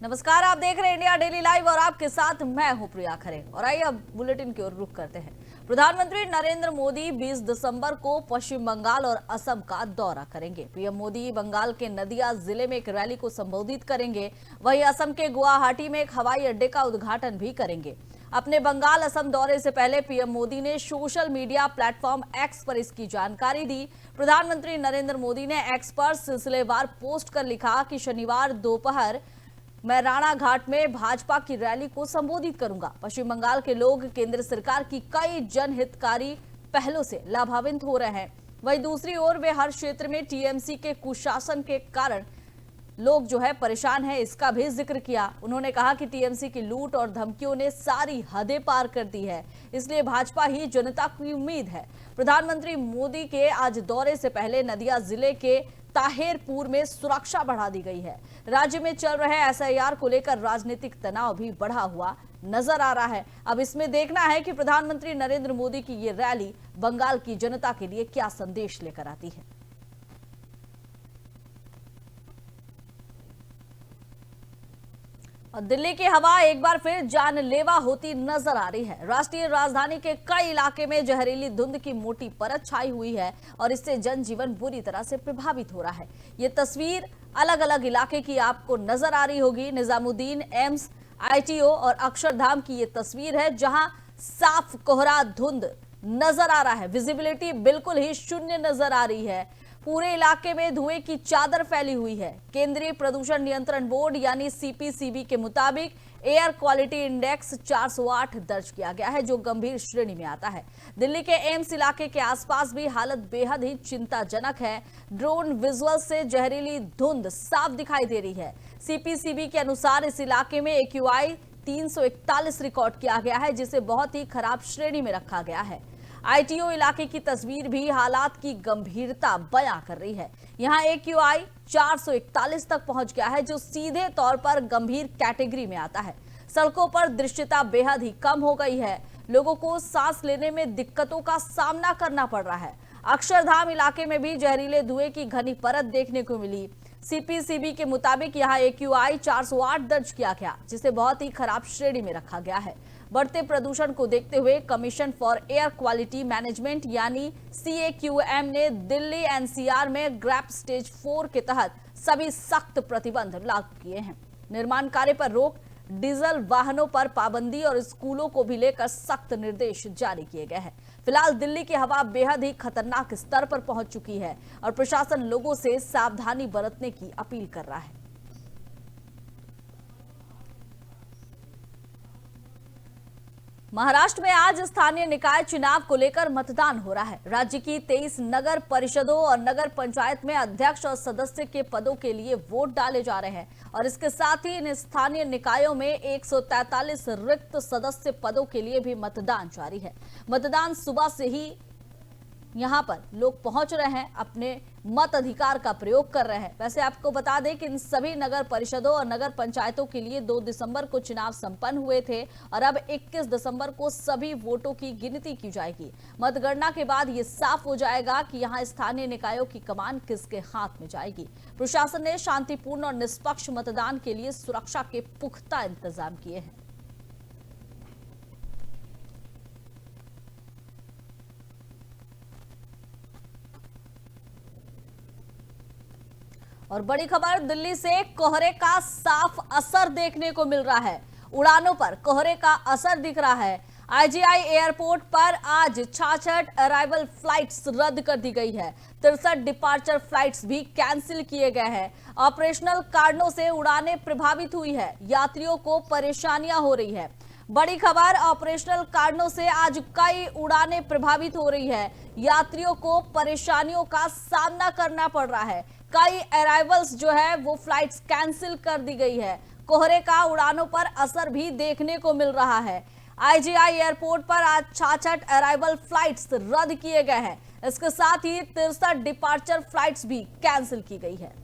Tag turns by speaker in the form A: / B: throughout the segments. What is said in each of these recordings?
A: नमस्कार, आप देख रहे हैं इंडिया डेली लाइव और आपके साथ मैं हूं प्रिया खरे। और आइए अब बुलेटिन की ओर रुख करते हैं। प्रधानमंत्री नरेंद्र मोदी 20 दिसंबर को पश्चिम बंगाल और असम का दौरा करेंगे। पीएम मोदी बंगाल के नदिया जिले में एक रैली को संबोधित करेंगे। वहीं असम के गुवाहाटी में एक हवाई अड्डे का उद्घाटन भी करेंगे। अपने बंगाल असम दौरे से पहले पीएम मोदी ने सोशल मीडिया प्लेटफॉर्म एक्स पर इसकी जानकारी दी। प्रधानमंत्री नरेंद्र मोदी ने एक्स पर सिलसिलेवार पोस्ट कर लिखा कि शनिवार दोपहर मैं राणा घाट में भाजपा की रैली को संबोधित करूंगा। पश्चिम बंगाल के लोग केंद्र सरकार की कई जनहितकारी पहलों से लाभान्वित हो रहे हैं। वहीं दूसरी ओर वे हर क्षेत्र में टीएमसी के कुशासन के कारण लोग जो है परेशान हैं, इसका भी जिक्र किया। उन्होंने कहा कि टीएमसी की लूट और धमकियों ने सारी हदें पार कर दी है, इसलिए भाजपा ही जनता की उम्मीद है। प्रधानमंत्री मोदी के आज दौरे से पहले नदिया जिले के ताहिरपुर में सुरक्षा बढ़ा दी गई है। राज्य में चल रहे एसआईआर को लेकर राजनीतिक तनाव भी बढ़ा हुआ नजर आ रहा है। अब इसमें देखना है कि प्रधानमंत्री नरेंद्र मोदी की ये रैली बंगाल की जनता के लिए क्या संदेश लेकर आती है। और दिल्ली की हवा एक बार फिर जानलेवा होती नजर आ रही है। राष्ट्रीय राजधानी के कई इलाके में जहरीली धुंध की मोटी परत छाई हुई है और इससे जनजीवन बुरी तरह से प्रभावित हो रहा है। ये तस्वीर अलग अलग इलाके की आपको नजर आ रही होगी। निजामुद्दीन, एम्स, आईटीओ और अक्षरधाम की ये तस्वीर है, जहां साफ कोहरा धुंध नजर आ रहा है। विजिबिलिटी बिल्कुल ही शून्य नजर आ रही है। पूरे इलाके में धुएं की चादर फैली हुई है। केंद्रीय प्रदूषण नियंत्रण बोर्ड यानी सीपीसीबी के मुताबिक एयर क्वालिटी इंडेक्स 408 दर्ज किया गया है, जो गंभीर श्रेणी में आता है। दिल्ली के एम्स इलाके के आसपास भी हालत बेहद ही चिंताजनक है। ड्रोन विजुअल से जहरीली धुंध साफ दिखाई दे रही है। सीपीसीबी के अनुसार इस इलाके में AQI 341 रिकॉर्ड किया गया है, जिसे बहुत ही खराब श्रेणी में रखा गया है। आईटीओ इलाके की तस्वीर भी हालात की गंभीरता बयां कर रही है। यहां AQI 441 तक पहुंच गया है, जो सीधे तौर पर गंभीर कैटेगरी में आता है। सड़कों पर दृश्यता बेहद ही कम हो गई है। लोगों को सांस लेने में दिक्कतों का सामना करना पड़ रहा है। अक्षरधाम इलाके में भी जहरीले धुएं की घनी परत देखने को मिली। सीपीसीबी के मुताबिक यहां AQI 408 दर्ज किया गया, जिसे बहुत ही खराब श्रेणी में रखा गया है। बढ़ते प्रदूषण को देखते हुए commission for air quality management यानी CAQM ने दिल्ली NCR में ग्रैप स्टेज 4 के तहत सभी सख्त प्रतिबंध लागू किए हैं। निर्माण कार्य पर रोक, डीजल वाहनों पर पाबंदी और स्कूलों को भी लेकर सख्त निर्देश जारी किए गए हैं। फिलहाल दिल्ली की हवा बेहद ही खतरनाक स्तर पर पहुंच चुकी है और प्रशासन लोगों से सावधानी बरतने की अपील कर रहा है। महाराष्ट्र में आज स्थानीय निकाय चुनाव को लेकर मतदान हो रहा है। राज्य की 23 नगर परिषदों और नगर पंचायत में अध्यक्ष और सदस्य के पदों के लिए वोट डाले जा रहे हैं और इसके साथ ही इन स्थानीय निकायों में 143 रिक्त सदस्य पदों के लिए भी मतदान जारी है। मतदान सुबह से ही यहां पर लोग पहुंच रहे हैं, अपने मत अधिकार का प्रयोग कर रहे हैं। वैसे आपको बता दें कि इन सभी नगर परिषदों और नगर पंचायतों के लिए 2 दिसंबर को चुनाव संपन्न हुए थे और अब 21 दिसंबर को सभी वोटों की गिनती की जाएगी। मतगणना के बाद ये साफ हो जाएगा कि यहां स्थानीय निकायों की कमान किसके हाथ में जाएगी। प्रशासन ने शांतिपूर्ण और निष्पक्ष मतदान के लिए सुरक्षा के पुख्ता इंतजाम किए हैं। और बड़ी खबर दिल्ली से, कोहरे का साफ असर देखने को मिल रहा है। उड़ानों पर कोहरे का असर दिख रहा है। IGI एयरपोर्ट पर आज 66 अराइवल फ्लाइट्स रद्द कर दी गई है। 63 डिपार्चर फ्लाइट्स भी कैंसिल किए गए हैं। ऑपरेशनल कारणों से उड़ानें प्रभावित हुई है, यात्रियों को परेशानियां हो रही है। बड़ी खबर, ऑपरेशनल कारणों से आज कई उड़ानें प्रभावित हो रही है। यात्रियों को परेशानियों का सामना करना पड़ रहा है। कई अराइवल्स जो है वो फ्लाइट्स कैंसिल कर दी गई है। कोहरे का उड़ानों पर असर भी देखने को मिल रहा है। IGI एयरपोर्ट पर आज 66 अराइवल फ्लाइट्स रद्द किए गए हैं। इसके साथ ही 63 डिपार्चर फ्लाइट्स भी कैंसिल की गई है।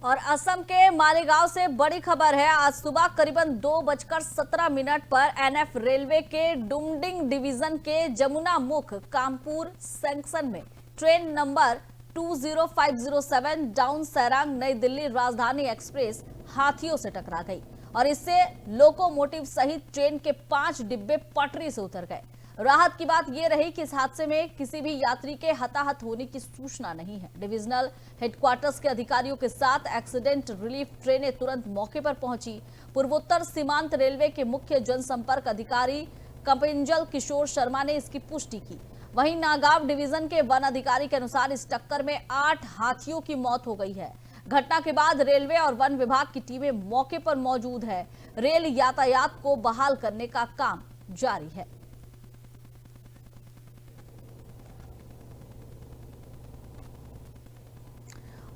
A: और असम के मालेगांव से बड़ी खबर है। आज सुबह करीबन 2:17 पर एनएफ रेलवे के डुमडिंग डिवीजन के जमुना मुख कामपुर सेक्शन में ट्रेन नंबर 20507 डाउन सैरांग नई दिल्ली राजधानी एक्सप्रेस हाथियों से टकरा गई और इससे लोकोमोटिव सहित ट्रेन के 5 डिब्बे पटरी से उतर गए। राहत की बात यह रही कि इस हादसे में किसी भी यात्री के हताहत होने की सूचना नहीं है। डिविजनल हेडक्वार्टर्स के अधिकारियों के साथ एक्सीडेंट रिलीफ ट्रेनें तुरंत मौके पर पहुंची। पूर्वोत्तर सीमांत रेलवे के मुख्य जनसंपर्क अधिकारी कपिंजल किशोर शर्मा ने इसकी पुष्टि की। वहीं नागांव डिवीजन के वन अधिकारी के अनुसार इस टक्कर में 8 हाथियों की मौत हो गई है। घटना के बाद रेलवे और वन विभाग की टीमें मौके पर मौजूद है। रेल यातायात को बहाल करने का काम जारी है।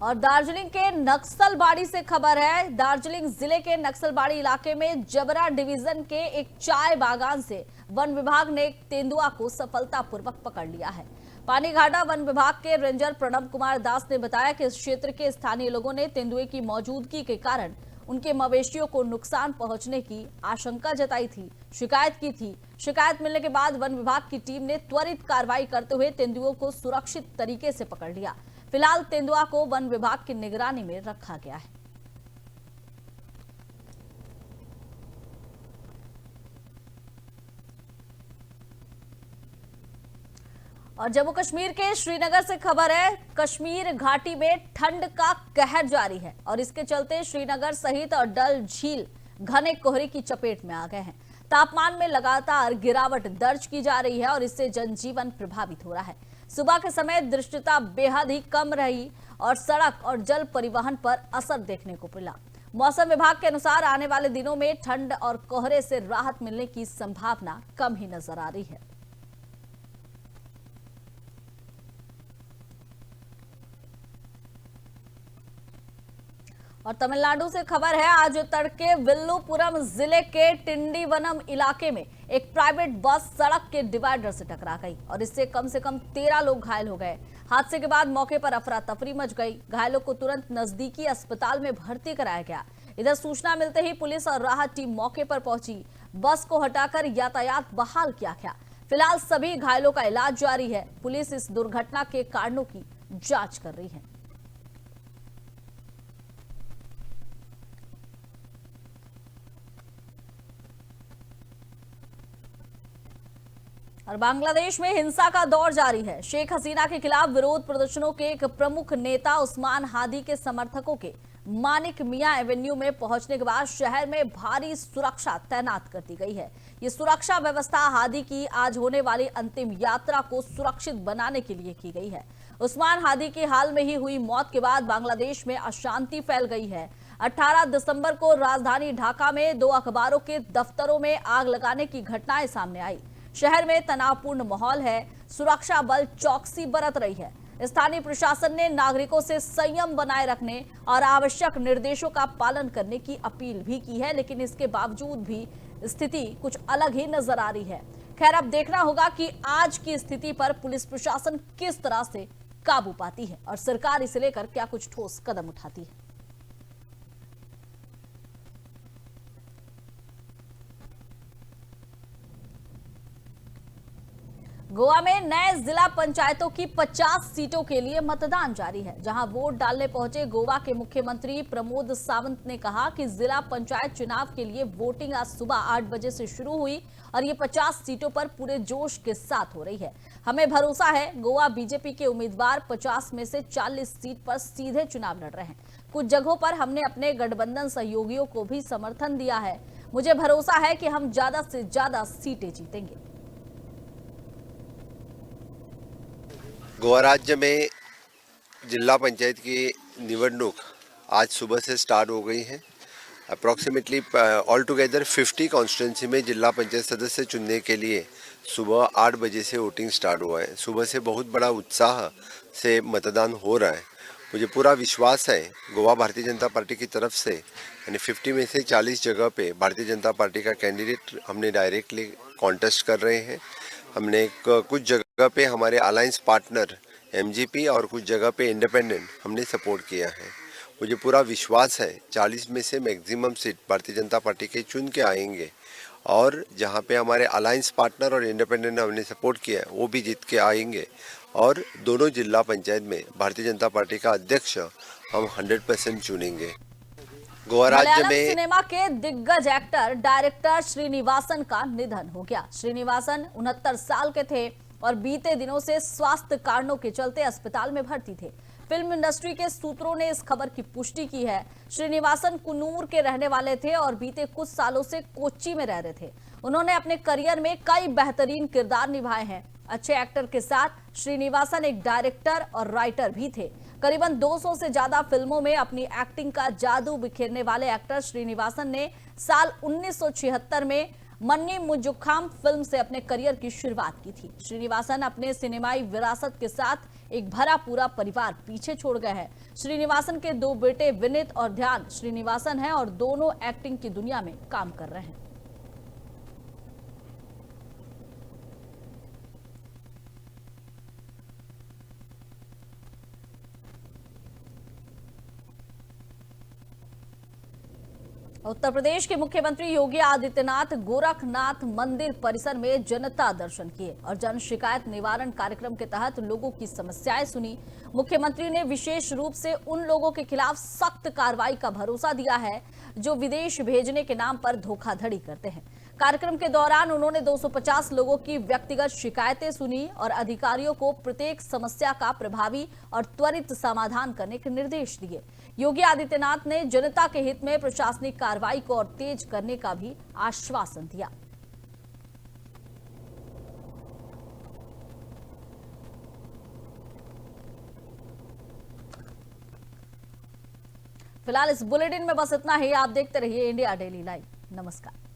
A: और दार्जिलिंग के नक्सलबाड़ी से खबर है। दार्जिलिंग जिले के नक्सलबाड़ी इलाके में जबरा डिवीजन के एक चाय बागान से वन विभाग ने एक तेंदुआ को सफलतापूर्वक पकड़ लिया है। पानीघाटा वन विभाग के रेंजर प्रणब कुमार दास ने बताया कि इस क्षेत्र के स्थानीय लोगों ने तेंदुए की मौजूदगी के कारण उनके मवेशियों को नुकसान पहुंचने की आशंका जताई थी, शिकायत की थी। शिकायत मिलने के बाद वन विभाग की टीम ने त्वरित कार्रवाई करते हुए तेंदुओं को सुरक्षित तरीके से पकड़ लिया। फिलहाल तेंदुआ को वन विभाग की निगरानी में रखा गया है। और जम्मू कश्मीर के श्रीनगर से खबर है। कश्मीर घाटी में ठंड का कहर जारी है और इसके चलते श्रीनगर सहित और डल झील घने कोहरे की चपेट में आ गए हैं। तापमान में लगातार गिरावट दर्ज की जा रही है और इससे जनजीवन प्रभावित हो रहा है। सुबह के समय दृश्यता बेहद ही कम रही और सड़क और जल परिवहन पर असर देखने को मिला। मौसम विभाग के अनुसार आने वाले दिनों में ठंड और कोहरे से राहत मिलने की संभावना कम ही नजर आ रही है। और तमिलनाडु से खबर है। आज तड़के विल्लुपुरम जिले के टिंडीवनम इलाके में एक प्राइवेट बस सड़क के डिवाइडर से टकरा गई और इससे कम से कम 13 लोग घायल हो गए। हादसे के बाद मौके पर अफरा तफरी मच गई। घायलों को तुरंत नजदीकी अस्पताल में भर्ती कराया गया। इधर सूचना मिलते ही पुलिस और राहत टीम मौके पर पहुंची। बस को हटाकर यातायात बहाल किया गया। फिलहाल सभी घायलों का इलाज जारी है। पुलिस इस दुर्घटना के कारणों की जांच कर रही है। और बांग्लादेश में हिंसा का दौर जारी है। शेख हसीना के खिलाफ विरोध प्रदर्शनों के एक प्रमुख नेता उस्मान हादी के समर्थकों के मानिक मियां एवेन्यू में पहुंचने के बाद शहर में भारी सुरक्षा तैनात कर दी गई है। ये सुरक्षा व्यवस्था हादी की आज होने वाली अंतिम यात्रा को सुरक्षित बनाने के लिए की गई है। उस्मान हादी की हाल में ही हुई मौत के बाद बांग्लादेश में अशांति फैल गई है। 18 दिसंबर को राजधानी ढाका में 2 अखबारों के दफ्तरों में आग लगाने की घटनाएं सामने आई। शहर में तनावपूर्ण माहौल है। सुरक्षा बल चौकसी बरत रही है। स्थानीय प्रशासन ने नागरिकों से संयम बनाए रखने और आवश्यक निर्देशों का पालन करने की अपील भी की है, लेकिन इसके बावजूद भी स्थिति कुछ अलग ही नजर आ रही है। खैर, अब देखना होगा कि आज की स्थिति पर पुलिस प्रशासन किस तरह से काबू पाती है और सरकार इसे लेकर क्या कुछ ठोस कदम उठाती है। गोवा में नए जिला पंचायतों की 50 सीटों के लिए मतदान जारी है। जहां वोट डालने पहुंचे गोवा के मुख्यमंत्री प्रमोद सावंत ने कहा कि जिला पंचायत चुनाव के लिए वोटिंग आज सुबह 8 बजे से शुरू हुई और ये 50 सीटों पर पूरे जोश के साथ हो रही है। हमें भरोसा है गोवा बीजेपी के उम्मीदवार 50 में से 40 सीट पर सीधे चुनाव लड़ रहे हैं। कुछ जगहों पर हमने अपने गठबंधन सहयोगियों को भी समर्थन दिया है। मुझे भरोसा है कि हम ज्यादा से ज्यादा सीटें जीतेंगे।
B: गोवा राज्य में जिला पंचायत की निवडणूक आज सुबह से स्टार्ट हो गई है। अप्रॉक्सीमेटली ऑल टुगेदर 50 कॉन्स्टिट्यूंसी में जिला पंचायत सदस्य चुनने के लिए सुबह 8 बजे से वोटिंग स्टार्ट हुआ है। सुबह से बहुत बड़ा उत्साह से मतदान हो रहा है। मुझे पूरा विश्वास है गोवा भारतीय जनता पार्टी की तरफ से, यानी 50 में से 40 जगह पे भारतीय जनता पार्टी का कैंडिडेट हमने डायरेक्टली कॉन्टेस्ट कर रहे हैं। हमने कुछ जगह पे हमारे अलायंस पार्टनर एमजीपी और कुछ जगह पे इंडिपेंडेंट हमने सपोर्ट किया है। मुझे पूरा विश्वास है 40 में से maximum seat Bharatiya Janata party के चुन के आएंगे और जहाँ पे हमारे अलायंस पार्टनर और इंडिपेंडेंट ने हमने सपोर्ट किया है वो भी जीत के आएंगे और दोनों जिला पंचायत में भारतीय जनता पार्टी का अध्यक्ष हम 100% चुनेंगे। गोवा राज्य
A: मलयालम
B: में
A: सिनेमा के दिग्गज एक्टर डायरेक्टर श्रीनिवासन का निधन हो गया। श्रीनिवासन 69 साल के थे और बीते दिनों से स्वास्थ्य कारणों के चलते अस्पताल में भर्ती थे। फिल्म इंडस्ट्री के सूत्रों ने इस खबर की पुष्टि की है। श्रीनिवासन कुन्नूर के रहने वाले थे और बीते कुछ सालों से कोच्चि में रह रहे थे। उन्होंने अपने करियर में कई बेहतरीन किरदार निभाए हैं। अच्छे एक्टर के साथ श्रीनिवासन एक डायरेक्टर और राइटर भी थे। करीबन 200 से ज्यादा फिल्मों में अपनी एक्टिंग का जादू बिखेरने वाले एक्टर श्रीनिवासन ने साल 1976 में मन्नी मुजुखाम फिल्म से अपने करियर की शुरुआत की थी। श्रीनिवासन अपने सिनेमाई विरासत के साथ एक भरा पूरा परिवार पीछे छोड़ गए हैं। श्रीनिवासन के 2 बेटे विनीत और ध्यान श्रीनिवासन हैं और दोनों एक्टिंग की दुनिया में काम कर रहे हैं। उत्तर प्रदेश के मुख्यमंत्री योगी आदित्यनाथ गोरखनाथ मंदिर परिसर में जनता दर्शन किए और जन शिकायत निवारण कार्यक्रम के तहत लोगों की समस्याएं सुनी। मुख्यमंत्री ने विशेष रूप से उन लोगों के खिलाफ सख्त कार्रवाई का भरोसा दिया है जो विदेश भेजने के नाम पर धोखाधड़ी करते हैं। कार्यक्रम के दौरान उन्होंने 250 लोगों की व्यक्तिगत शिकायतें सुनी और अधिकारियों को प्रत्येक समस्या का प्रभावी और त्वरित समाधान करने के निर्देश दिए। योगी आदित्यनाथ ने जनता के हित में प्रशासनिक कार्रवाई को और तेज करने का भी आश्वासन दिया। फिलहाल इस बुलेटिन में बस इतना ही। आप देखते रहिए इंडिया डेली लाइव। नमस्कार।